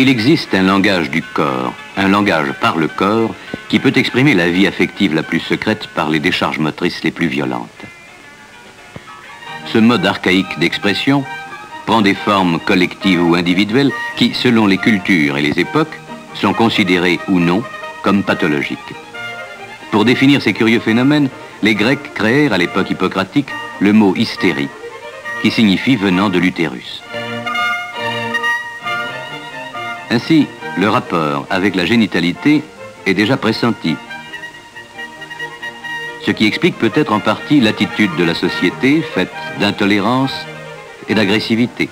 Il existe un langage du corps, un langage par le corps, qui peut exprimer la vie affective la plus secrète par les décharges motrices les plus violentes. Ce mode archaïque d'expression prend des formes collectives ou individuelles qui, selon les cultures et les époques, sont considérées ou non comme pathologiques. Pour définir ces curieux phénomènes, les Grecs créèrent à l'époque hippocratique le mot hystérie, qui signifie venant de l'utérus. Ainsi, le rapport avec la génitalité est déjà pressenti, ce qui explique peut-être en partie l'attitude de la société faite d'intolérance et d'agressivité.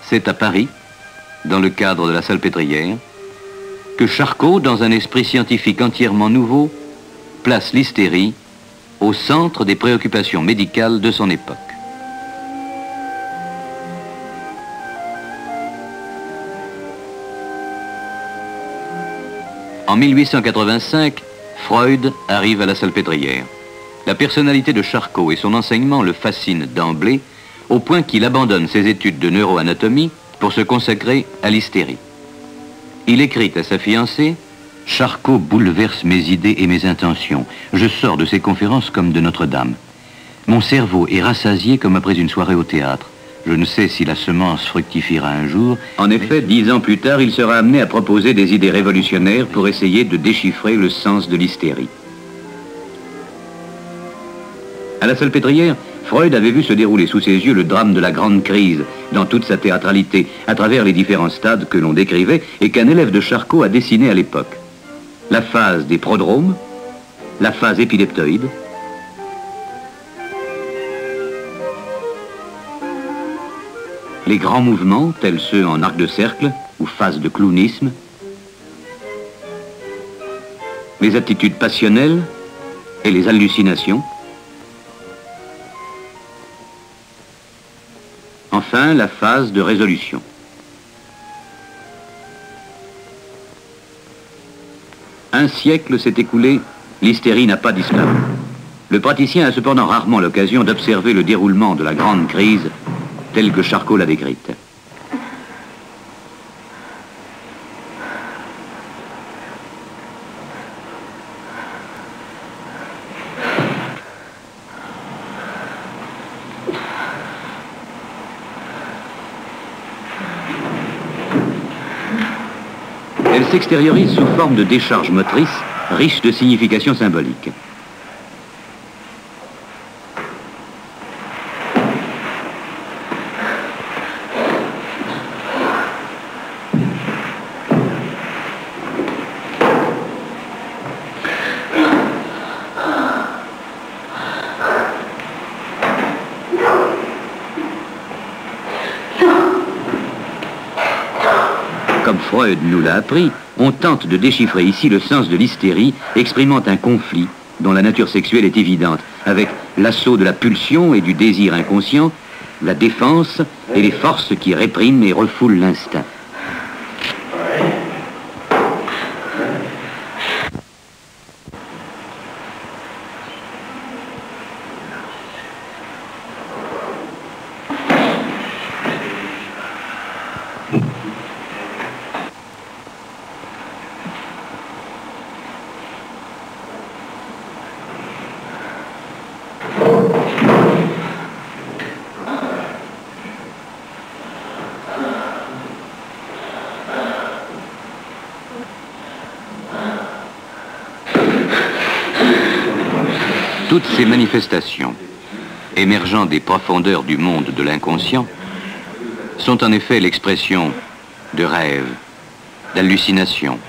C'est à Paris, dans le cadre de la Salpêtrière, que Charcot, dans un esprit scientifique entièrement nouveau, place l'hystérie au centre des préoccupations médicales de son époque. En 1885, Freud arrive à la Salpêtrière. La personnalité de Charcot et son enseignement le fascinent d'emblée, au point qu'il abandonne ses études de neuroanatomie pour se consacrer à l'hystérie. Il écrit à sa fiancée « Charcot bouleverse mes idées et mes intentions. Je sors de ses conférences comme de Notre-Dame. Mon cerveau est rassasié comme après une soirée au théâtre. Je ne sais si la semence fructifiera un jour. » En effet, 10 ans plus tard, il sera amené à proposer des idées révolutionnaires pour essayer de déchiffrer le sens de l'hystérie. À la Salpêtrière, Freud avait vu se dérouler sous ses yeux le drame de la grande crise, dans toute sa théâtralité, à travers les différents stades que l'on décrivait et qu'un élève de Charcot a dessiné à l'époque. La phase des prodromes, la phase épileptoïde, les grands mouvements, tels ceux en arc de cercle ou phase de clownisme, les attitudes passionnelles et les hallucinations, enfin la phase de résolution. Un siècle s'est écoulé, l'hystérie n'a pas disparu. Le praticien a cependant rarement l'occasion d'observer le déroulement de la grande crise telle que Charcot l'a décrite. Elle s'extériorise sous forme de décharge motrice riche de significations symboliques. Comme Freud nous l'a appris, on tente de déchiffrer ici le sens de l'hystérie, exprimant un conflit dont la nature sexuelle est évidente, avec l'assaut de la pulsion et du désir inconscient, la défense et les forces qui répriment et refoulent l'instinct. Toutes ces manifestations, émergeant des profondeurs du monde de l'inconscient, sont en effet l'expression de rêves, d'hallucinations,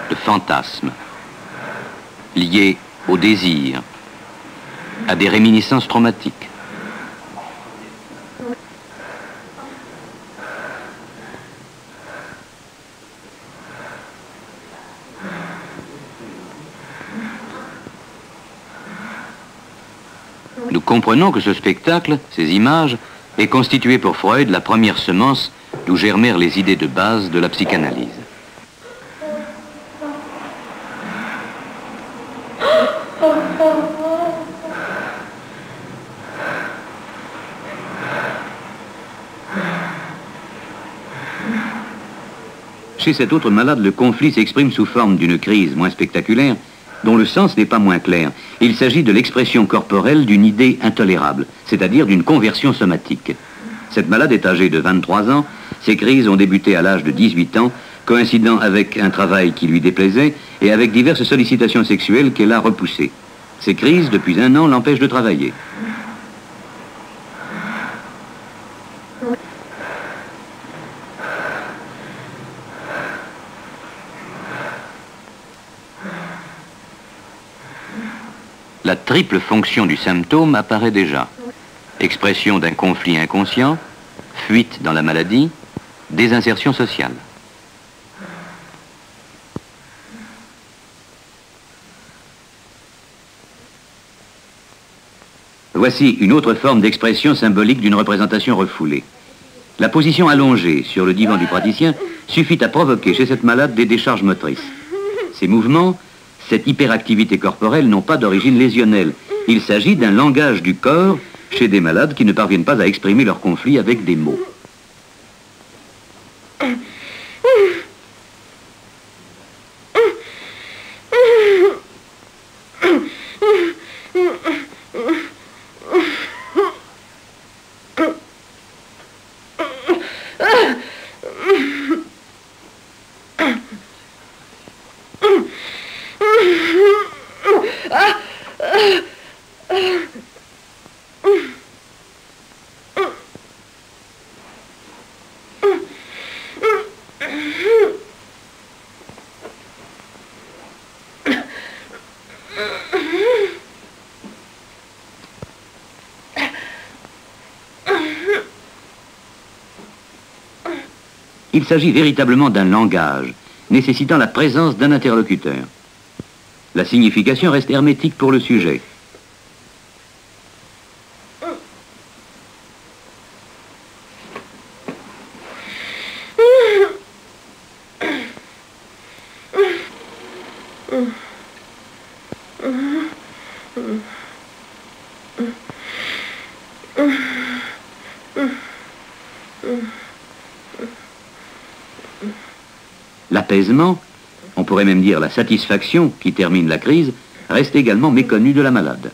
de fantasmes, liés au désir, à des réminiscences traumatiques. Nous comprenons que ce spectacle, ces images, est constitué pour Freud la première semence d'où germèrent les idées de base de la psychanalyse. Chez cet autre malade, le conflit s'exprime sous forme d'une crise moins spectaculaire, dont le sens n'est pas moins clair. Il s'agit de l'expression corporelle d'une idée intolérable, c'est-à-dire d'une conversion somatique. Cette malade est âgée de 23 ans. Ces crises ont débuté à l'âge de 18 ans, coïncidant avec un travail qui lui déplaisait et avec diverses sollicitations sexuelles qu'elle a repoussées. Ces crises, depuis 1 an, l'empêchent de travailler. La triple fonction du symptôme apparaît déjà. Expression d'un conflit inconscient, fuite dans la maladie, désinsertion sociale. Voici une autre forme d'expression symbolique d'une représentation refoulée. La position allongée sur le divan du praticien suffit à provoquer chez cette malade des décharges motrices. Ces mouvements, cette hyperactivité corporelle n'ont pas d'origine lésionnelle. Il s'agit d'un langage du corps chez des malades qui ne parviennent pas à exprimer leur conflit avec des mots. Il s'agit véritablement d'un langage, nécessitant la présence d'un interlocuteur. La signification reste hermétique pour le sujet. L'apaisement, on pourrait même dire la satisfaction qui termine la crise, reste également méconnue de la malade.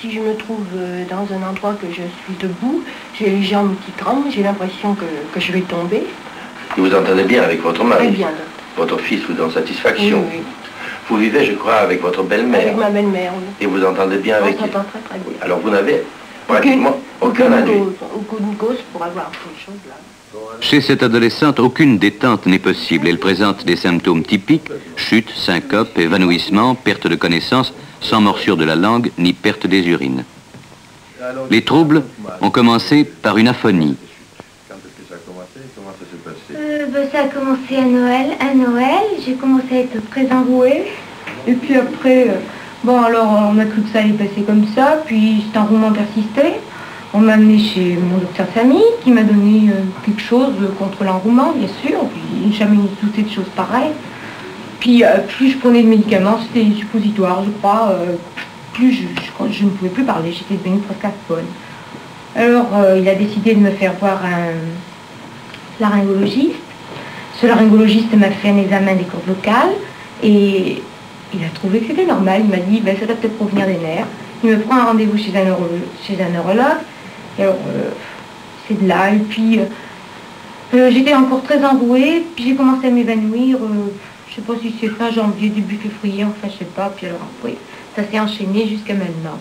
Si je me trouve dans un endroit que je suis debout, j'ai les jambes qui tremblent, j'ai l'impression que je vais tomber. Et vous entendez bien avec votre mari? Très bien. Votre fils vous donne satisfaction? Oui, oui. Vous vivez, je crois, avec votre belle-mère? Avec ma belle-mère, oui. Et vous entendez bien avec On elle? s'entend très très bien. Alors vous n'avez pratiquement aucun ennui? Aucune cause pour avoir ces choses-là. Chez cette adolescente, aucune détente n'est possible. Elle présente des symptômes typiques, chute, syncope, évanouissement, perte de connaissance, sans morsure de la langue, ni perte des urines. Les troubles ont commencé par une aphonie. Quand est-ce que ça a commencé? Comment ça s'est passé? Ça a commencé à Noël. À Noël, j'ai commencé à être très enrouée. Et puis après, bon alors on a cru que ça allait passer comme ça. Puis cet enrouement persistait. On m'a amené chez mon docteur de famille qui m'a donné quelque chose contre l'enrouement, bien sûr. Puis jamais douté de choses pareilles. Puis plus je prenais de médicaments, c'était des suppositoires, je crois. Plus je ne pouvais plus parler, j'étais devenue presque aphone. Alors il a décidé de me faire voir un laryngologiste. Ce laryngologiste m'a fait un examen des cordes vocales et il a trouvé que c'était normal. Il m'a dit ben, ça doit peut-être provenir des nerfs. Il me prend un rendez-vous chez un neurologue. Et alors c'est de là. Et puis j'étais encore très enrouée. Puis j'ai commencé à m'évanouir. Je sais pas si c'est fin janvier, début février, enfin je sais pas. Puis alors après, ça s'est enchaîné jusqu'à maintenant.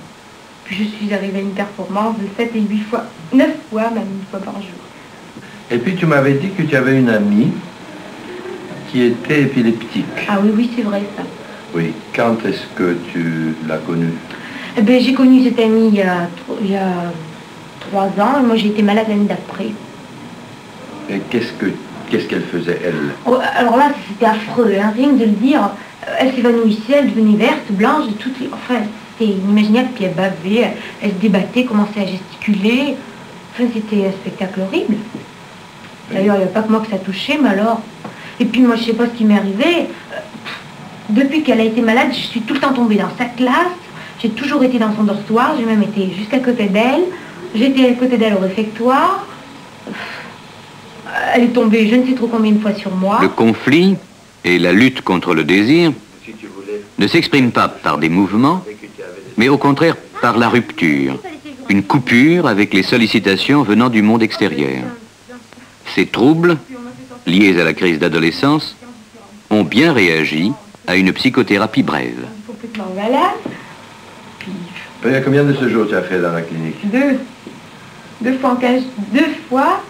Puis je suis arrivée à une performance de 7 et 8 fois, 9 fois, même une fois par jour. Et puis tu m'avais dit que tu avais une amie qui était épileptique. Ah oui, oui, c'est vrai ça. Oui. Quand est-ce que tu l'as connue? Eh ben, j'ai connu cette amie il y a 3 ans, et moi j'ai été malade l'année d'après. Et qu'est-ce qu'elle faisait, elle? Oh, alors là, c'était affreux, hein, rien que de le dire. Elle s'évanouissait, elle devenait verte, blanche, et toutes les... Enfin, c'était inimaginable, puis elle bavait, elle se débattait, commençait à gesticuler. Enfin, c'était un spectacle horrible. D'ailleurs, il n'y a pas que moi que ça touchait, mais alors... Et puis moi, je sais pas ce qui m'est arrivé. Depuis qu'elle a été malade, je suis tout le temps tombée dans sa classe. J'ai toujours été dans son dortoir, j'ai même été jusqu'à côté d'elle. J'étais à côté d'elle au réfectoire. Elle est tombée je ne sais trop combien de fois sur moi. Le conflit et la lutte contre le désir ne s'expriment pas par des mouvements, mais au contraire par la rupture, une coupure avec les sollicitations venant du monde extérieur. Ces troubles, liés à la crise d'adolescence, ont bien réagi à une psychothérapie brève. Complètement malade. Il y a combien de séjours tu as fait dans la clinique? Deux fois,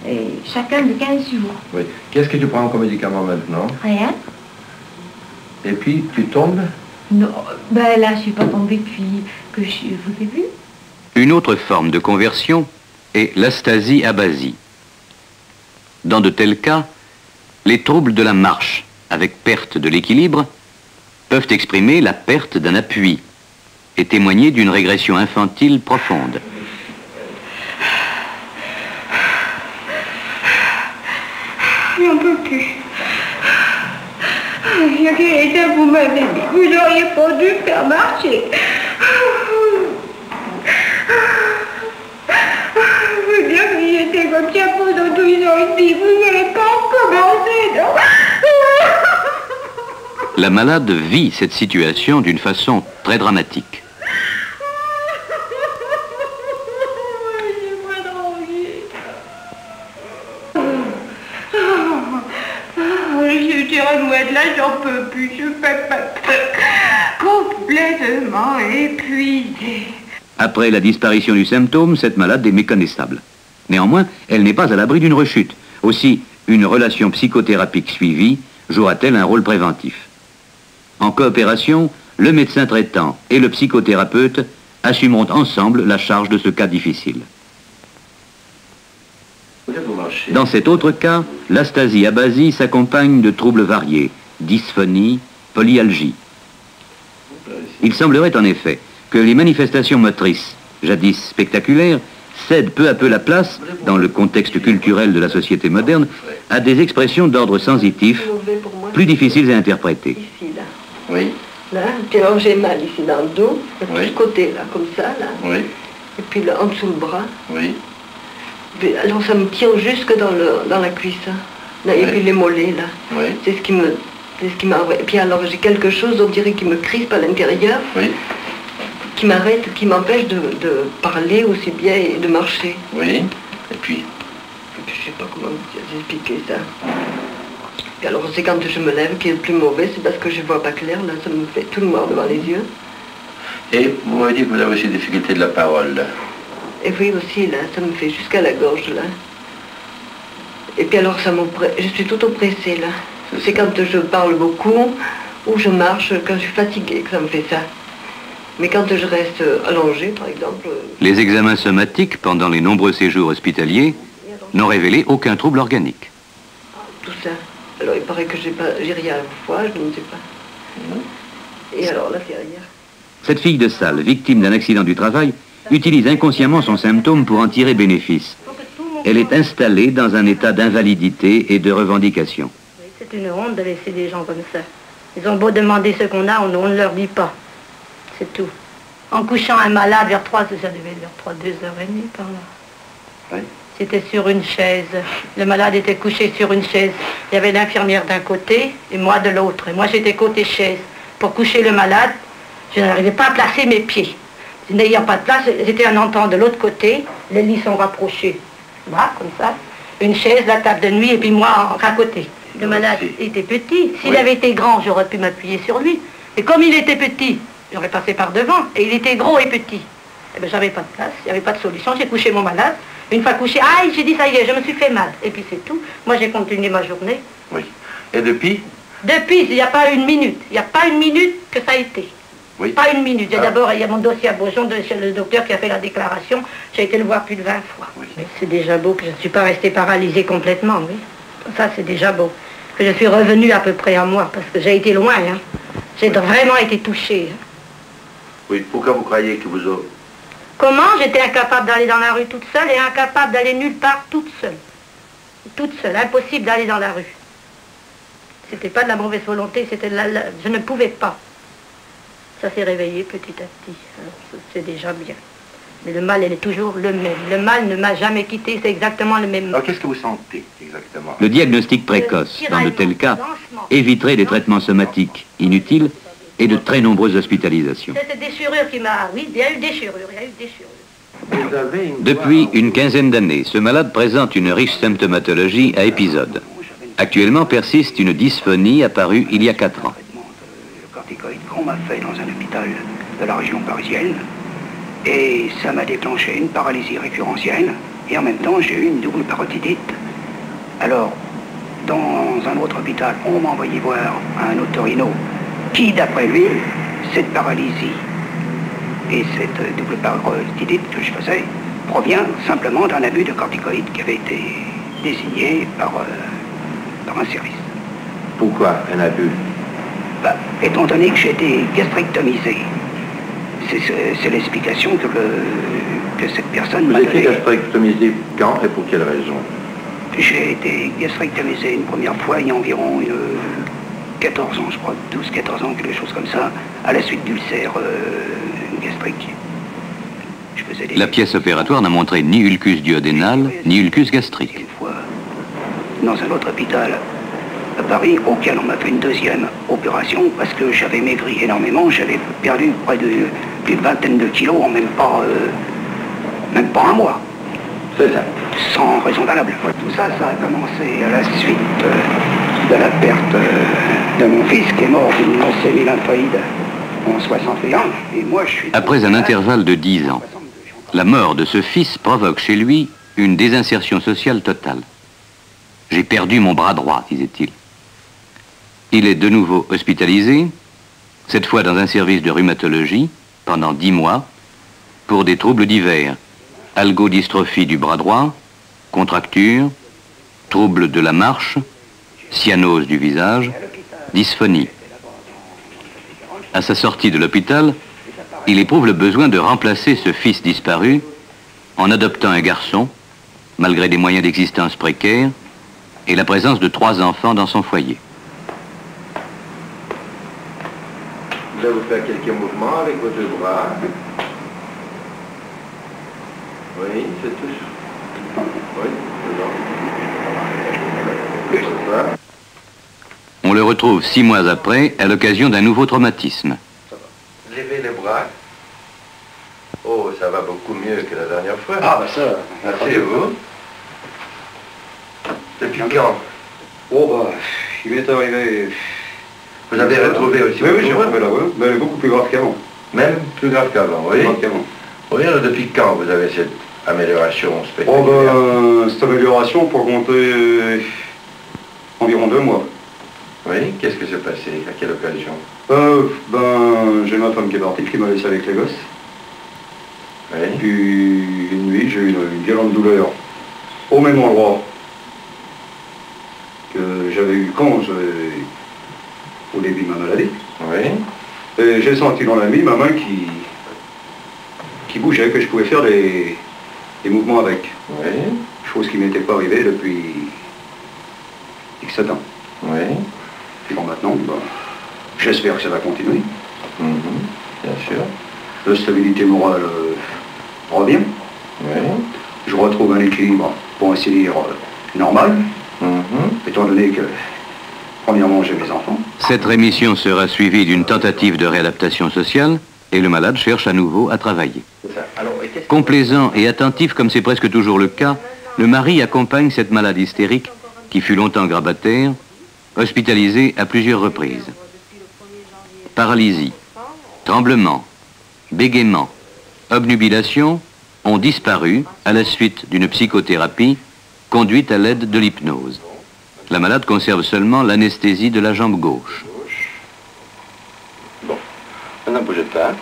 et chacun de 15 jours. Oui. Qu'est-ce que tu prends comme médicament maintenant? Rien. Et puis, tu tombes? Non, ben là, je suis pas tombée depuis que je vous ai vu. Une autre forme de conversion est l'astasie-abasie. Dans de tels cas, les troubles de la marche, avec perte de l'équilibre, peuvent exprimer la perte d'un appui et témoigner d'une régression infantile profonde. J'en peux plus. Quel état vous m'avez mis? Vous n'auriez pas dû faire marcher. Je veux dire que j'étais comme ça pendant 12 ans ici. Vous n'allez pas recommencer, non? La malade vit cette situation d'une façon très dramatique. Là, j'en peux plus, je fais pas complètement épuisée. Après la disparition du symptôme, cette malade est méconnaissable. Néanmoins, elle n'est pas à l'abri d'une rechute. Aussi, une relation psychothérapique suivie jouera-t-elle un rôle préventif. En coopération, le médecin traitant et le psychothérapeute assumeront ensemble la charge de ce cas difficile. Dans cet autre cas, l'astasie-abasie s'accompagne de troubles variés, dysphonie, polyalgie. Il semblerait en effet que les manifestations motrices, jadis spectaculaires, cèdent peu à peu la place, dans le contexte culturel de la société moderne, à des expressions d'ordre sensitif, plus difficiles à interpréter. Ici, là. Oui. Là, puis alors j'ai mal ici dans le dos, de Oui. ce côté, là, comme ça, là. Oui. Et puis là, en dessous le bras. Oui. Puis, alors ça me tire jusque dans la cuisse. Hein. Là, et Oui. puis les mollets, là. Oui. C'est ce qui m'a... Et puis alors j'ai quelque chose, on dirait, qui me crispe à l'intérieur, Oui. qui m'arrête, qui m'empêche de parler aussi bien et de marcher. Oui. Et puis? Je sais pas comment vous expliquer ça. Et alors c'est quand je me lève qui est le plus mauvais, c'est parce que je vois pas clair, là, ça me fait tout le noir devant les yeux. Et vous m'avez dit que vous avez aussi des difficultés de la parole, là. Et oui aussi, là, ça me fait jusqu'à la gorge, là. Et puis alors je suis tout oppressée, là. C'est quand je parle beaucoup, ou je marche, quand je suis fatiguée, que ça me fait ça. Mais quand je reste allongée, par exemple... Les examens somatiques pendant les nombreux séjours hospitaliers n'ont révélé aucun trouble organique. Tout ça. Alors il paraît que j'ai rien à la fois, je ne sais pas. Et alors là, c'est rien. Cette fille de salle, victime d'un accident du travail, utilise inconsciemment son symptôme pour en tirer bénéfice. Elle est installée dans un état d'invalidité et de revendication. C'est une honte de laisser des gens comme ça. Ils ont beau demander ce qu'on a, on ne leur dit pas. C'est tout. En couchant un malade vers 3, ça devait être vers 2h30 par là. Oui. C'était sur une chaise. Le malade était couché sur une chaise. Il y avait l'infirmière d'un côté et moi de l'autre. Et moi j'étais côté chaise. Pour coucher le malade, je n'arrivais pas à placer mes pieds. N'ayant pas de place, j'étais un entend de l'autre côté. Les lits sont rapprochés. Voilà, comme ça. Une chaise, la table de nuit et puis moi à côté. Le malade était petit. S'il avait été grand, j'aurais pu m'appuyer sur lui. Et comme il était petit, j'aurais passé par devant. Et il était gros et petit. Eh bien, j'avais pas de place, il n'y avait pas de solution. J'ai couché mon malade. Une fois couché, aïe, j'ai dit ça y est, je me suis fait mal. Et puis c'est tout. Moi, j'ai continué ma journée. Oui. Et depuis? Depuis, il n'y a pas une minute. Il n'y a pas une minute que ça a été. Oui. Pas une minute. D'abord, il y a mon dossier à Beaujon, chez le docteur qui a fait la déclaration. J'ai été le voir plus de 20 fois. Oui. Mais c'est déjà beau que je ne suis pas restée paralysée complètement, oui. Ça, c'est déjà beau. Que je suis revenue à peu près à moi, parce que j'ai été loin, hein. J'ai vraiment été touchée. Hein. Oui. Pourquoi vous croyez que vous aurez... Comment j'étais incapable d'aller dans la rue toute seule et incapable d'aller nulle part toute seule. Toute seule, impossible d'aller dans la rue. C'était pas de la mauvaise volonté, c'était je ne pouvais pas. Ça s'est réveillé petit à petit. C'est déjà bien. Mais le mal, elle est toujours le même. Le mal ne m'a jamais quitté, c'est exactement le même. Alors qu'est-ce que vous sentez exactement? Le diagnostic précoce, dans de tels cas, éviterait des traitements somatiques inutiles et de très nombreuses hospitalisations. C'est cette déchirure qui m'a... Oui, il y a eu déchirure, il y a eu déchirure. Depuis une quinzaine d'années, ce malade présente une riche symptomatologie à épisodes. Actuellement persiste une dysphonie apparue il y a 4 ans. Le corticoïde qu'on m'a fait dans un hôpital de la région parisienne, et ça m'a déclenché une paralysie récurrentielle, et en même temps j'ai eu une double parotidite. Alors, dans un autre hôpital, on m'a envoyé voir un otorino qui, d'après lui, cette paralysie et cette double parotidite que je faisais provient simplement d'un abus de corticoïdes qui avait été désigné par un service. Pourquoi un abus? Étant donné que j'ai été gastrectomisé, c'est l'explication que cette personne m'a Vous étiez donnée. gastrectomisé quand et pour quelle raison? J'ai été gastrectomisé une première fois il y a environ 14 ans, je crois, 12-14 ans, quelque chose comme ça, à la suite d'ulcères gastriques. Je faisais des... La pièce opératoire n'a montré ni ulcus duodénal, ni ulcus gastrique. Une fois, dans un autre hôpital à Paris, auquel on m'a fait une deuxième opération, parce que j'avais maigri énormément, j'avais perdu près de plus de 20 de kilos en même pas un mois. C'est ça. Sans raison valable. Tout ça, ça a commencé à la suite de la perte de mon fils qui est mort d'une leucémie lymphoïde en 61. Et moi, je suis... Après un intervalle de 10 ans, la mort de ce fils provoque chez lui une désinsertion sociale totale. J'ai perdu mon bras droit, disait-il. Il est de nouveau hospitalisé, cette fois dans un service de rhumatologie, pendant 10 mois, pour des troubles divers. Algodystrophie du bras droit, contracture, troubles de la marche, cyanose du visage, dysphonie. À sa sortie de l'hôpital, il éprouve le besoin de remplacer ce fils disparu en adoptant un garçon, malgré des moyens d'existence précaires, et la présence de 3 enfants dans son foyer. Là, vous faites quelques mouvements avec vos 2 bras. Oui, c'est tout. Oui, c'est bon. On le retrouve 6 mois après, à l'occasion d'un nouveau traumatisme. Levez les bras. Oh, ça va beaucoup mieux que la dernière fois. Ah, bah ça... Asseyez-vous. Depuis quand? Oh bah, il m'est arrivé... Vous avez retrouvé aussi... Oui, j'ai retrouvé là, oui. Mais beaucoup plus grave qu'avant. Même plus grave qu'avant, oui. Plus grave qu'avant. Oui, alors depuis quand vous avez cette amélioration Oh spectaculaire? ben, cette amélioration pour compter environ 2 mois. Oui, qu'est-ce que s'est passé? À quelle occasion? Ben, j'ai ma femme qui est partie, qui m'a laissé avec les gosses. Oui. Puis, une nuit, j'ai eu une violente douleur au même endroit que j'avais eu quand au début de ma maladie. Oui. Et j'ai senti dans la nuit ma main qui bougeait, que je pouvais faire des mouvements avec. Oui. Chose qui m'était pas arrivée depuis X ans. Oui. Puis bon, maintenant, ben, j'espère que ça va continuer. Bien sûr. La stabilité morale revient. Oui. Je retrouve un équilibre, pour ainsi dire, normal, étant donné que, premièrement, j'ai mes enfants. Cette rémission sera suivie d'une tentative de réadaptation sociale et le malade cherche à nouveau à travailler. Complaisant et attentif comme c'est presque toujours le cas, le mari accompagne cette malade hystérique qui fut longtemps grabataire, hospitalisée à plusieurs reprises. Paralysie, tremblement, bégaiement, obnubilation ont disparu à la suite d'une psychothérapie conduite à l'aide de l'hypnose. La malade conserve seulement l'anesthésie de la jambe gauche. Bon, maintenant bougez pas.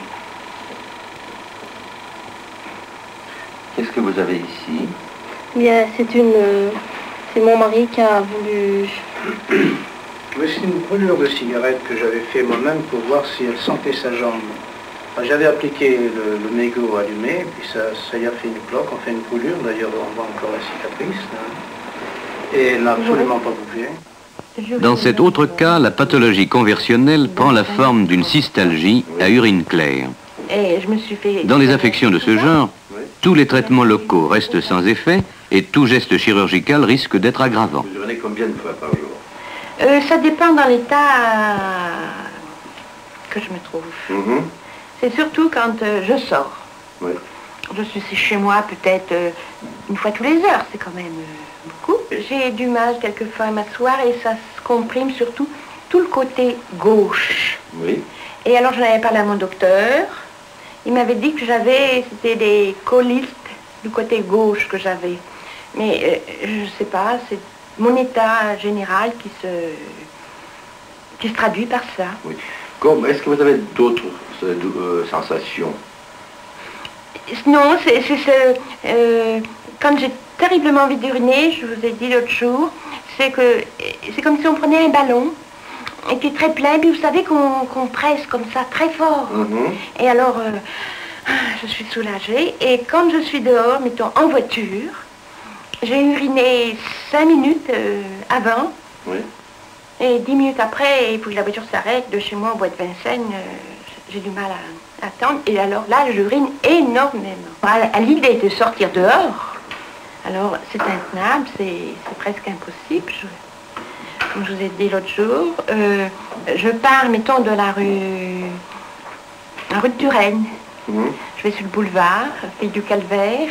Qu'est-ce que vous avez ici? Bien, c'est mon mari qui a voulu... Voici une brûlure de cigarette que j'avais fait moi-même pour voir si elle sentait sa jambe. Enfin, j'avais appliqué le mégot allumé, puis ça y a fait une cloque, enfin une brûlure, d'ailleurs on voit encore la cicatrice. Hein. Et elle n'a absolument pas bougé. Dans cet autre cas, la pathologie conversionnelle prend la forme d'une cystalgie à urine claire. Et je me suis fait... Dans les affections de ce genre, tous les traitements locaux restent sans effet et tout geste chirurgical risque d'être aggravant. Vous urinez combien de fois par jour? Ça dépend dans l'état que je me trouve. C'est surtout quand je sors. Oui. Je suis chez moi peut-être une fois tous les heures, c'est quand même beaucoup. J'ai du mal quelquefois à m'asseoir et ça se comprime surtout tout le côté gauche. Oui. Et alors j'en avais parlé à mon docteur. Il m'avait dit que c'était des colystes du côté gauche que j'avais. Mais je ne sais pas, c'est mon état général qui se traduit par ça. Oui. Est-ce que vous avez d'autres sensations? Non, quand j'ai terriblement envie d'uriner, je vous ai dit l'autre jour, c'est comme si on prenait un ballon et qui est très plein, puis vous savez qu'on presse comme ça très fort. Et alors, je suis soulagée. Et quand je suis dehors, mettons en voiture, j'ai uriné 5 minutes avant. Oui. Et 10 minutes après, il faut que la voiture s'arrête. De chez moi au bois de Vincennes, j'ai du mal à attendre. Et alors là, j'urine énormément. À l'idée de sortir dehors, alors c'est intenable, c'est presque impossible. Comme je vous ai dit l'autre jour, je pars, mettons, de la rue de Turenne. Je vais sur le boulevard, Pays du Calvaire.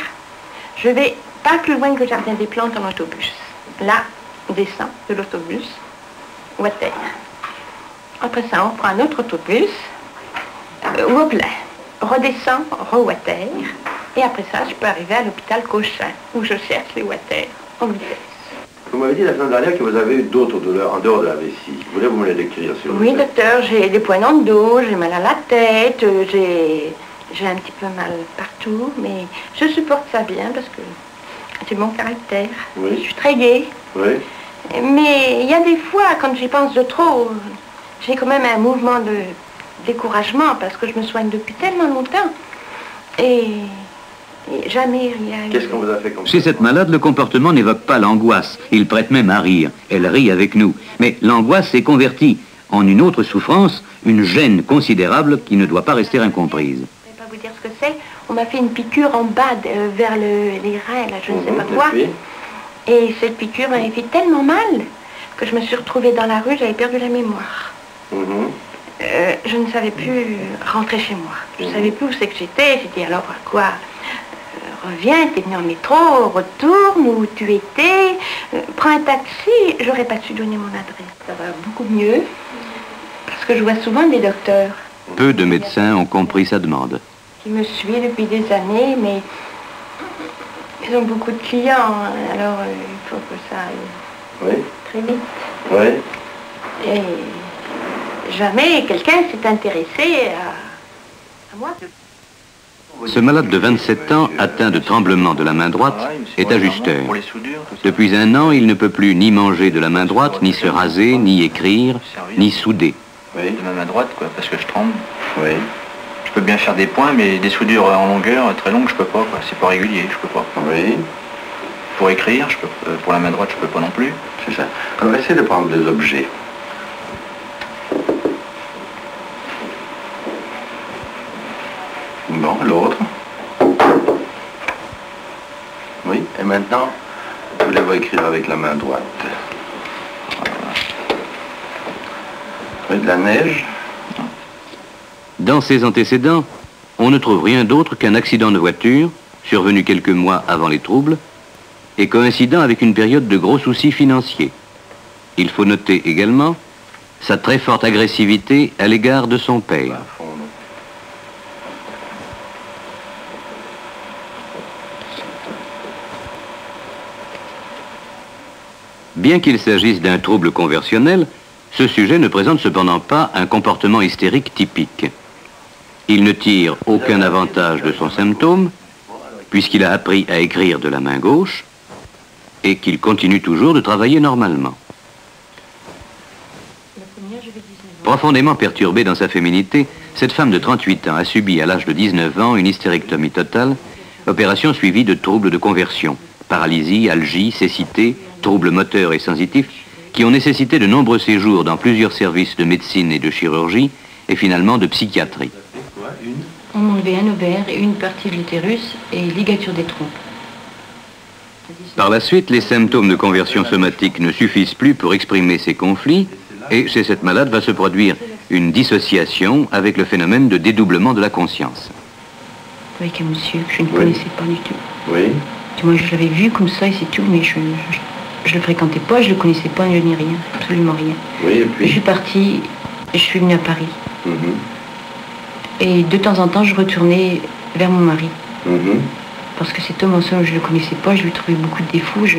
Je vais pas plus loin que le Jardin des Plantes en autobus. Là, on descend de l'autobus. Water. Après ça, on prend un autre autobus, au plein, redescend, re-Water, et après ça, je peux arriver à l'hôpital Cochin, où je cherche les Water en vitesse. Vous m'avez dit la semaine dernière que vous avez eu d'autres douleurs en dehors de la vessie. Voulez-vous me les décrire, s'il vous plaît? Oui, docteur, j'ai des points dans le dos, j'ai mal à la tête, j'ai un petit peu mal partout, mais je supporte ça bien parce que c'est mon caractère. Oui. Je suis très gaie. Oui. Mais il y a des fois, quand j'y pense de trop, j'ai quand même un mouvement de découragement parce que je me soigne depuis tellement longtemps et jamais rien. Qu'est-ce qu'on vous a fait comme ça? Chez cette malade, le comportement n'évoque pas l'angoisse. Il prête même à rire. Elle rit avec nous. Mais l'angoisse s'est convertie en une autre souffrance, une gêne considérable qui ne doit pas rester incomprise. Je ne vais pas vous dire ce que c'est. On m'a fait une piqûre en bas, vers les reins, là, je ne sais pas quoi. Et cette piqûre m'avait fait tellement mal que je me suis retrouvée dans la rue, j'avais perdu la mémoire. Je ne savais plus rentrer chez moi. Je ne savais plus où c'est que j'étais. J'ai dit alors à quoi? Reviens, t'es venu en métro, retourne où tu étais, prends un taxi. J'aurais pas su donner mon adresse. Ça va beaucoup mieux parce que je vois souvent des docteurs. Peu de médecins ont compris sa demande. Qui me suit depuis des années, mais ils ont beaucoup de clients, alors il faut que ça aille très vite. Oui. Et jamais quelqu'un s'est intéressé à moi. Ce malade de 27 ans, atteint de tremblement de la main droite, est ajusteur. Depuis 1 an, il ne peut plus ni manger de la main droite, ni se raser, ni écrire, ni souder. Oui, de ma main droite, quoi, parce que je tremble. Oui. Je peux bien faire des points, mais des soudures en longueur très longues, je peux pas, quoi. C'est pas régulier, je peux pas. Oui. Pour écrire, je peux, pour la main droite, je peux pas non plus. C'est ça. Alors essayez de prendre des objets. Bon, l'autre. Oui, et maintenant, vous voulez écrire avec la main droite. Oui, de la neige. Dans ses antécédents, on ne trouve rien d'autre qu'un accident de voiture, survenu quelques mois avant les troubles, et coïncidant avec une période de gros soucis financiers. Il faut noter également sa très forte agressivité à l'égard de son père. Bien qu'il s'agisse d'un trouble conversionnel, ce sujet ne présente cependant pas un comportement hystérique typique. Il ne tire aucun avantage de son symptôme, puisqu'il a appris à écrire de la main gauche, et qu'il continue toujours de travailler normalement. Profondément perturbée dans sa féminité, cette femme de 38 ans a subi à l'âge de 19 ans une hystérectomie totale, opération suivie de troubles de conversion, paralysie, algie, cécité, troubles moteurs et sensitifs, qui ont nécessité de nombreux séjours dans plusieurs services de médecine et de chirurgie, et finalement de psychiatrie. On m'a enlevé un ovaire et une partie de l'utérus et ligature des trompes. Par la suite, les symptômes de conversion somatique ne suffisent plus pour exprimer ces conflits, et chez cette malade va se produire une dissociation avec le phénomène de dédoublement de la conscience. Avec un monsieur que je ne connaissais pas du tout. Oui. Moi, je l'avais vu comme ça et c'est tout, mais je le fréquentais pas, je le connaissais pas, je n'ai rien, absolument rien. Oui, et puis... Je suis partie, je suis venue à Paris. Et de temps en temps, je retournais vers mon mari. Parce que cet homme, en somme, je ne le connaissais pas, je lui trouvais beaucoup de défauts, je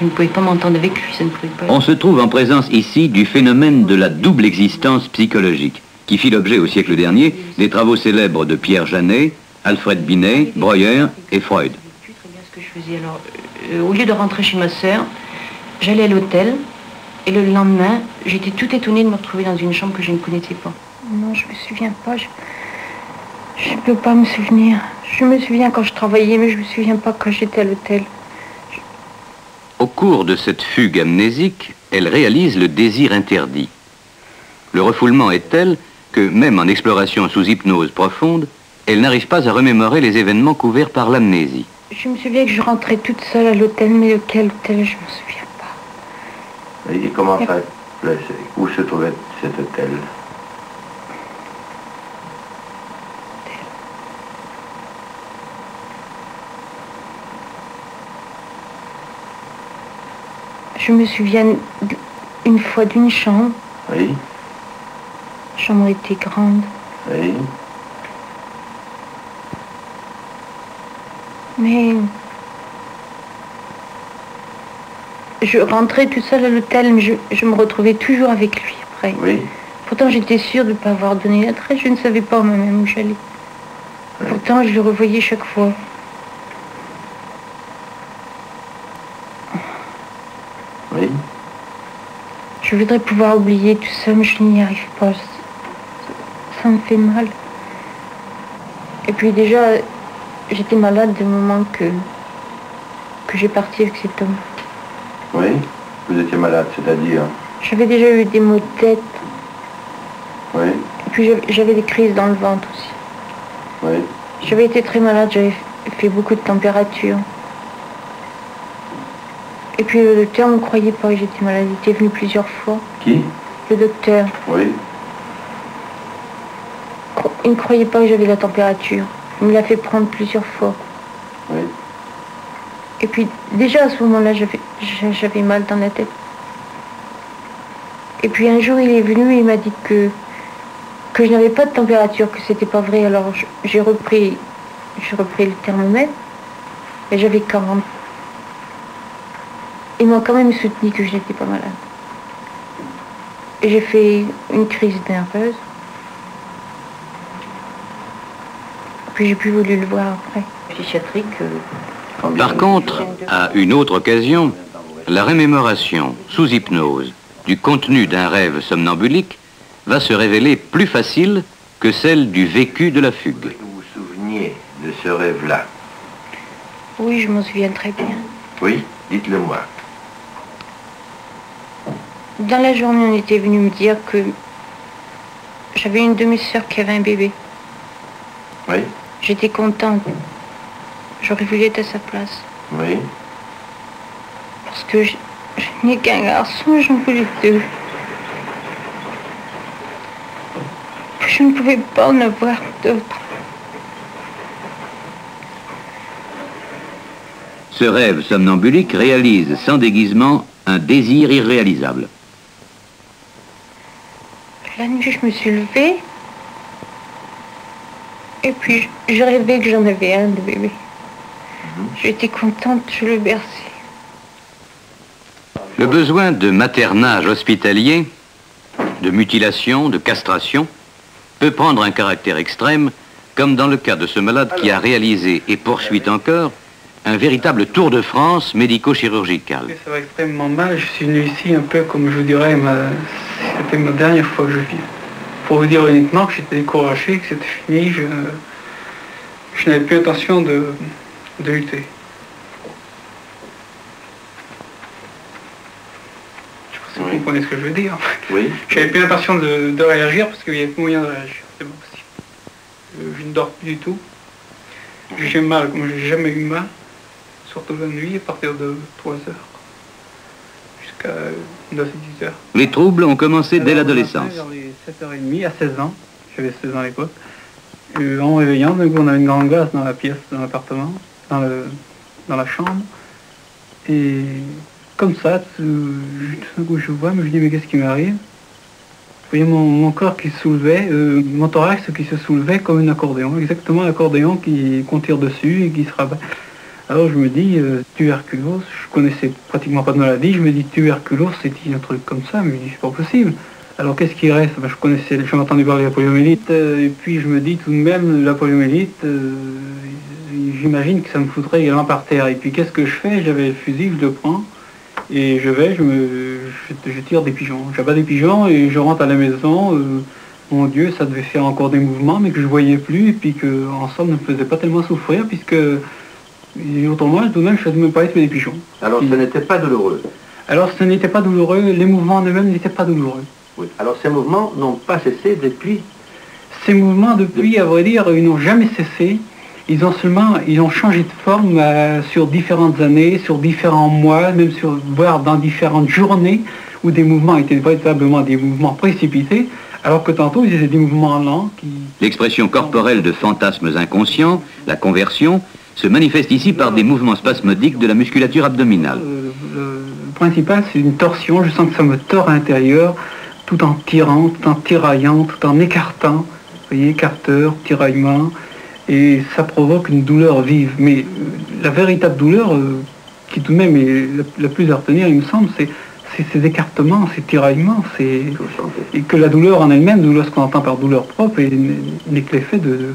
ne pouvais pas m'entendre avec lui, ça ne pouvait pas. On se trouve en présence ici du phénomène de la double existence psychologique, qui fit l'objet au siècle dernier des travaux célèbres de Pierre Janet, Alfred Binet, Breuer et Freud. Je sais très bien ce que je faisais. Alors, au lieu de rentrer chez ma sœur, j'allais à l'hôtel, et le lendemain, j'étais tout étonnée de me retrouver dans une chambre que je ne connaissais pas. Non, je ne me souviens pas, je ne peux pas me souvenir. Je me souviens quand je travaillais, mais je ne me souviens pas quand j'étais à l'hôtel. Au cours de cette fugue amnésique, elle réalise le désir interdit. Le refoulement est tel que, même en exploration sous hypnose profonde, elle n'arrive pas à remémorer les événements couverts par l'amnésie. Je me souviens que je rentrais toute seule à l'hôtel, mais lequel hôtel, je ne me souviens pas. Et comment ça... Où se trouvait cet hôtel? Je me souviens une fois d'une chambre. Oui. La chambre était grande. Oui. Mais je rentrais toute seule à l'hôtel, mais je me retrouvais toujours avec lui après. Oui. Pourtant, j'étais sûre de ne pas avoir donné l'adresse, je ne savais pas moi-même où j'allais. Oui. Pourtant, je le revoyais chaque fois. Oui. Je voudrais pouvoir oublier tout ça, mais je n'y arrive pas. Ça me fait mal. Et puis déjà, j'étais malade du moment que j'ai parti avec cet homme. Oui. Vous étiez malade, c'est-à-dire? J'avais déjà eu des maux de tête. Oui. Et puis j'avais des crises dans le ventre aussi. Oui. J'avais été très malade, j'avais fait beaucoup de température. Et puis le docteur ne croyait pas que j'étais malade, il était venu plusieurs fois. Qui? Le docteur. Oui. Il ne croyait pas que j'avais la température. Il me l'a fait prendre plusieurs fois. Oui. Et puis déjà à ce moment-là, j'avais mal dans la tête. Et puis un jour, il est venu et il m'a dit que je n'avais pas de température, que c'était pas vrai. Alors j'ai repris le thermomètre et j'avais 40. Il m'a quand même soutenu que je n'étais pas malade. Et j'ai fait une crise nerveuse. Puis j'ai plus voulu le voir après. Psychiatrique. Par contre, à une autre occasion, la rémémoration sous hypnose du contenu d'un rêve somnambulique va se révéler plus facile que celle du vécu de la fugue. Vous vous souveniez de ce rêve-là? Oui, je m'en souviens très bien. Oui, dites-le moi. Dans la journée, on était venu me dire que j'avais une de mes sœurs qui avait un bébé. Oui. J'étais contente. J'aurais voulu être à sa place. Oui. Parce que je n'ai qu'un garçon, j'en voulais deux. Je ne pouvais pas en avoir d'autres. Ce rêve somnambulique réalise sans déguisement un désir irréalisable. La nuit, je me suis levée. Et puis, je rêvais que j'en avais un de bébé. J'étais contente, je le berçais. Le besoin de maternage hospitalier, de mutilation, de castration, peut prendre un caractère extrême, comme dans le cas de ce malade qui a réalisé et poursuit encore un véritable tour de France médico-chirurgical. Ça va extrêmement mal, je suis venu ici un peu comme je vous dirais, c'était ma dernière fois que je viens. Pour vous dire uniquement que j'étais découragé, que c'était fini, je n'avais plus l'intention de lutter. Oui. comprenez ce que je veux dire. Oui. J'avais plus l'intention de réagir parce qu'il n'y avait plus moyen de réagir. C'est pas possible. Je ne dors plus du tout. J'ai mal comme j'ai jamais eu mal, surtout la nuit à partir de 3 heures jusqu'à 9 et 10 heures. Les troubles ont commencé dès l'adolescence. Vers les 7h30 à 16 ans, j'avais 16 ans à l'époque. En réveillant, on avait une grande glace dans la pièce, dans l'appartement, dans la chambre. Et comme ça, tout d'un coup je vois, mais je dis mais qu'est-ce qui m'arrive? Vous voyez mon corps qui se soulevait, mon thorax qui se soulevait comme un accordéon, exactement l'accordéon qu'on tire dessus et qui se rabat. Alors je me dis, tuberculose, je connaissais pratiquement pas de maladie, je me dis tuberculose, c'est un truc comme ça, mais je dis c'est pas possible. Alors qu'est-ce qui reste? Ben, j'avais entendu parler de la poliomyélite, et puis je me dis tout de même, la poliomyélite, j'imagine que ça me foutrait également par terre. Et puis qu'est-ce que je fais? J'avais le fusil, je le prends, et je tire des pigeons. J'abats des pigeons et je rentre à la maison. Mon Dieu, ça devait faire encore des mouvements, mais que je voyais plus, et puis que en somme ne me faisait pas tellement souffrir, puisque autrement, tout de même, je ne faisais même pas tuer des pigeons. Alors ce n'était pas douloureux? Alors ce n'était pas douloureux, les mouvements en eux-mêmes n'étaient pas douloureux. Oui. Alors ces mouvements n'ont pas cessé depuis? Ces mouvements, depuis, à vrai dire, ils n'ont jamais cessé. Ils ont changé de forme sur différentes années, sur différents mois, même voire dans différentes journées, où des mouvements étaient véritablement des mouvements précipités, alors que tantôt, ils étaient des mouvements lents. L'expression corporelle de fantasmes inconscients, la conversion, se manifeste ici par des mouvements spasmodiques de la musculature abdominale. Le principal, c'est une torsion. Je sens que ça me tord à l'intérieur, tout en tirant, tout en tiraillant, tout en écartant. Vous voyez, écarteur, tiraillement. Et ça provoque une douleur vive. Mais la véritable douleur, qui tout de même est la plus à retenir, il me semble, c'est ces écartements, ces tiraillements. Et que la douleur en elle-même, ce qu'on entend par douleur propre, n'est que l'effet de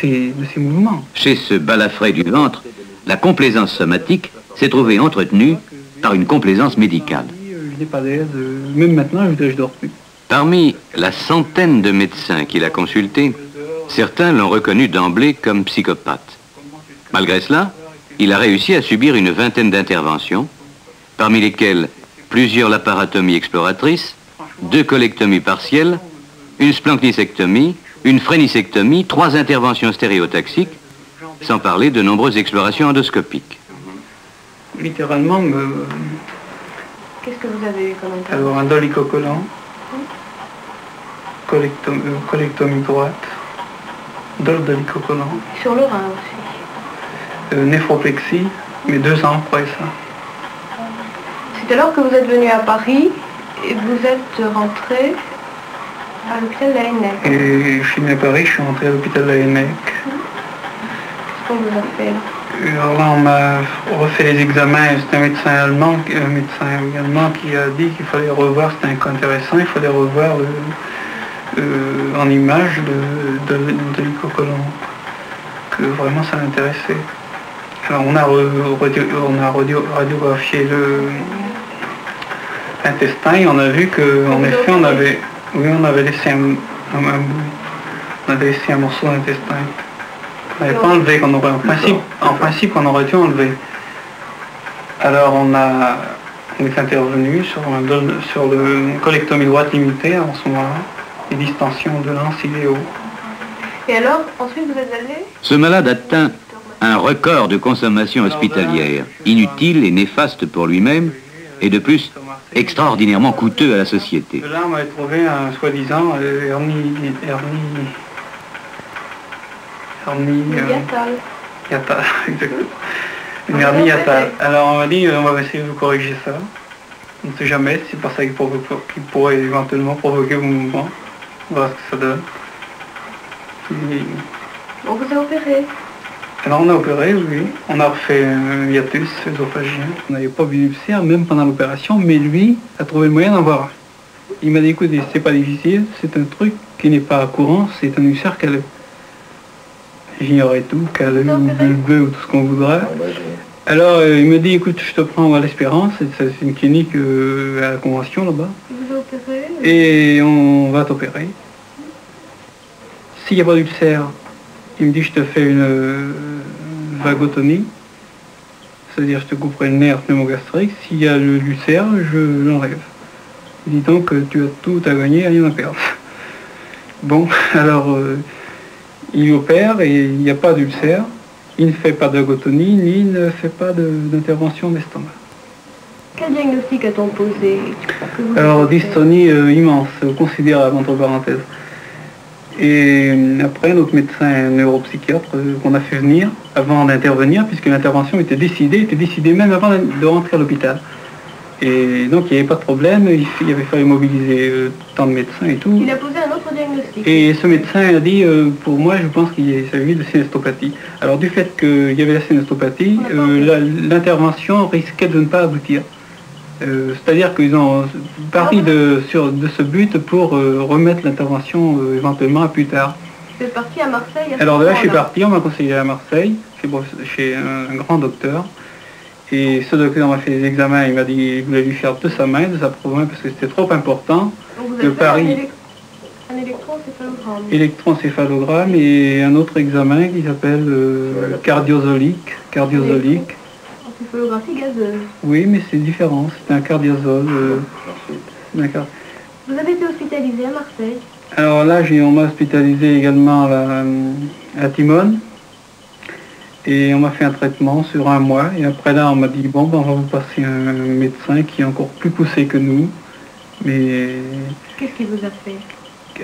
ces mouvements. Chez ce balafré du ventre, la complaisance somatique s'est trouvée entretenue par une complaisance médicale. Je n'ai pas d'aise, même maintenant, je dors plus. Parmi la centaine de médecins qu'il a consultés, certains l'ont reconnu d'emblée comme psychopathe. Malgré cela, il a réussi à subir une vingtaine d'interventions, parmi lesquelles plusieurs laparotomies exploratrices, 2 colectomies partielles, une splanchnicectomie, une phrénicectomie, 3 interventions stéréotaxiques, sans parler de nombreuses explorations endoscopiques. Littéralement, qu'est-ce que vous avez eu comme intervention? Alors un dolicocollant, colectomie droite, dolicocollant. Sur le rein aussi. Néphroplexie, mais 2 ans après ça. C'est alors que vous êtes venu à Paris et vous êtes rentré à l'hôpital de la Hennec. Et je suis venu à Paris, je suis rentré à l'hôpital de la Hennec. Qu'est-ce qu'on vous a fait là? Alors là, on m'a refait les examens. C'est un médecin allemand qui a dit qu'il fallait revoir, c'était un cas intéressant, il fallait revoir en image de l'hélicocolon, que vraiment ça m'intéressait. Alors on a radiographié l'intestin et on a vu qu'en effet on avait laissé un morceau d'intestin. On n'avait pas enlevé, en principe on aurait dû enlever. Alors on est intervenu sur le colectomie droite limitée en ce moment-là, et distension de l'anse iléo. Et alors, ensuite vous êtes allé? Ce malade atteint un record de consommation hospitalière, inutile et néfaste pour lui-même, et de plus extraordinairement coûteux à la société. Là, on m'avait trouvé un soi-disant hernie hiatale, exactement. Une hernie hiatale. Alors on m'a dit, on va essayer de corriger ça. On ne sait jamais, c'est pas ça qui pourrait éventuellement provoquer vos mouvements. On va voir ce que ça donne. On vous a opéré? Alors on a opéré, oui. On a refait un hiatus œsophagien. On n'avait pas vu l'ulcère même pendant l'opération, mais lui a trouvé le moyen d'en voir. Il m'a dit, écoutez, c'est pas difficile, c'est un truc qui n'est pas courant, c'est un ulcère calleux. J'ignorais tout, calleux ou bulbeux ou tout ce qu'on voudra. Alors il me dit, écoute, je te prends à l'Espérance, c'est une clinique à la Convention là-bas. Vous a opéré? Et on va t'opérer. S'il n'y a pas d'ulcère, il me dit, je te fais une vagotomie, c'est-à-dire je te couperai le nerf pneumogastrique. S'il y a l'ulcère, je l'enlève. Dis donc, tu as tout à gagner, rien à perdre. Bon, alors, il opère et il n'y a pas d'ulcère. Il ne fait pas d'agotonie, ni il ne fait pas d'intervention d'estomac. Quel diagnostic a-t-on posé? Alors, dystonie immense, considérable, entre parenthèses. Et après, notre médecin neuropsychiatre qu'on a fait venir avant d'intervenir, puisque l'intervention était décidée même avant de rentrer à l'hôpital. Et donc, il n'y avait pas de problème, il avait fallu mobiliser tant de médecins et tout. Il a posé un autre diagnostic. Et ce médecin a dit, pour moi, je pense qu'il s'agit de synestopathie. Alors, du fait qu'il y avait la synestopathie, l'intervention risquait de ne pas aboutir. C'est-à-dire qu'ils ont parti de ce but pour remettre l'intervention éventuellement à plus tard. Tu es parti à Marseille? Alors de là, je suis parti, on m'a conseillé à Marseille, chez un grand docteur. Et ce docteur m'a fait des examens, il m'a dit qu'il voulait lui faire de sa main, de sa province, parce que c'était trop important. Donc vous avez fait un électroencéphalogramme. Électroencéphalogramme et un autre examen qui s'appelle cardiosolique. Encéphalographie gazeuse. Oui, mais c'est différent, c'est un cardiazole. D'accord. Vous avez été hospitalisé à Marseille? Alors là, on m'a hospitalisé également à Timone. Et on m'a fait un traitement sur 1 mois. Et après là, on m'a dit, bon, ben, on va vous passer un médecin qui est encore plus poussé que nous. Mais... Qu'est-ce qu'il vous a fait?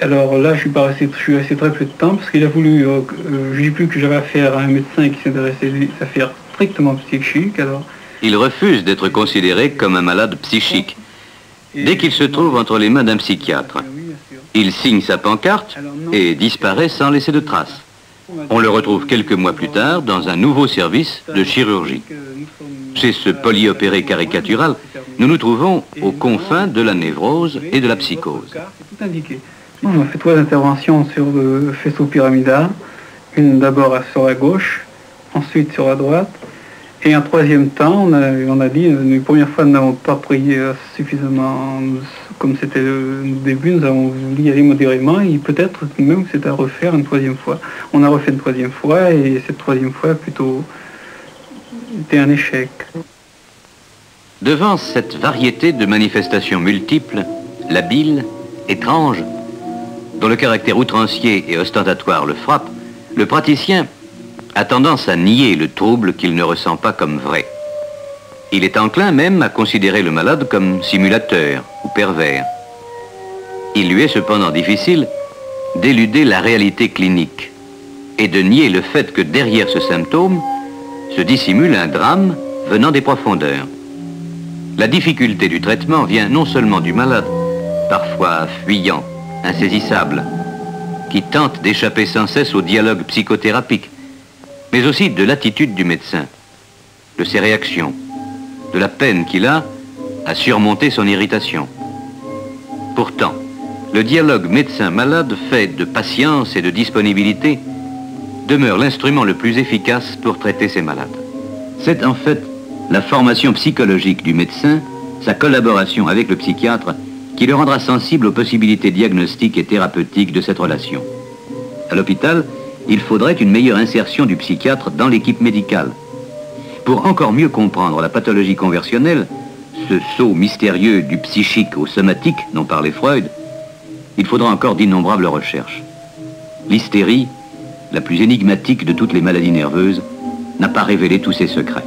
Alors là, je suis resté très peu de temps parce qu'il a voulu... j'ai plus que j'avais affaire à un médecin qui s'intéressait à des affaires strictement psychiques. Alors... Il refuse d'être considéré comme un malade psychique. Dès qu'il se trouve entre les mains d'un psychiatre, il signe sa pancarte et disparaît sans laisser de traces. On le retrouve quelques mois plus tard dans un nouveau service de chirurgie. Chez ce polyopéré caricatural, nous nous trouvons aux confins de la névrose et de la psychose. C'est tout indiqué. On a fait 3 interventions sur le faisceau pyramidal. Une d'abord sur la gauche, ensuite sur la droite. Et un 3e temps, on a dit, une première fois, nous n'avons pas pris suffisamment, comme c'était le début, nous avons voulu y aller modérément, et peut-être même que c'est à refaire une 3e fois. On a refait une 3e fois, et cette 3e fois, plutôt, était un échec. Devant cette variété de manifestations multiples, labiles, étranges, dont le caractère outrancier et ostentatoire le frappe, le praticien a tendance à nier le trouble qu'il ne ressent pas comme vrai. Il est enclin même à considérer le malade comme simulateur ou pervers. Il lui est cependant difficile d'éluder la réalité clinique et de nier le fait que derrière ce symptôme se dissimule un drame venant des profondeurs. La difficulté du traitement vient non seulement du malade, parfois fuyant, insaisissable, qui tente d'échapper sans cesse au dialogue psychothérapique, mais aussi de l'attitude du médecin, de ses réactions, de la peine qu'il a à surmonter son irritation. Pourtant, le dialogue médecin-malade fait de patience et de disponibilité demeure l'instrument le plus efficace pour traiter ces malades. C'est en fait la formation psychologique du médecin, sa collaboration avec le psychiatre, qui le rendra sensible aux possibilités diagnostiques et thérapeutiques de cette relation. À l'hôpital, il faudrait une meilleure insertion du psychiatre dans l'équipe médicale. Pour encore mieux comprendre la pathologie conversionnelle, ce saut mystérieux du psychique au somatique dont parlait Freud, il faudra encore d'innombrables recherches. L'hystérie, la plus énigmatique de toutes les maladies nerveuses, n'a pas révélé tous ses secrets.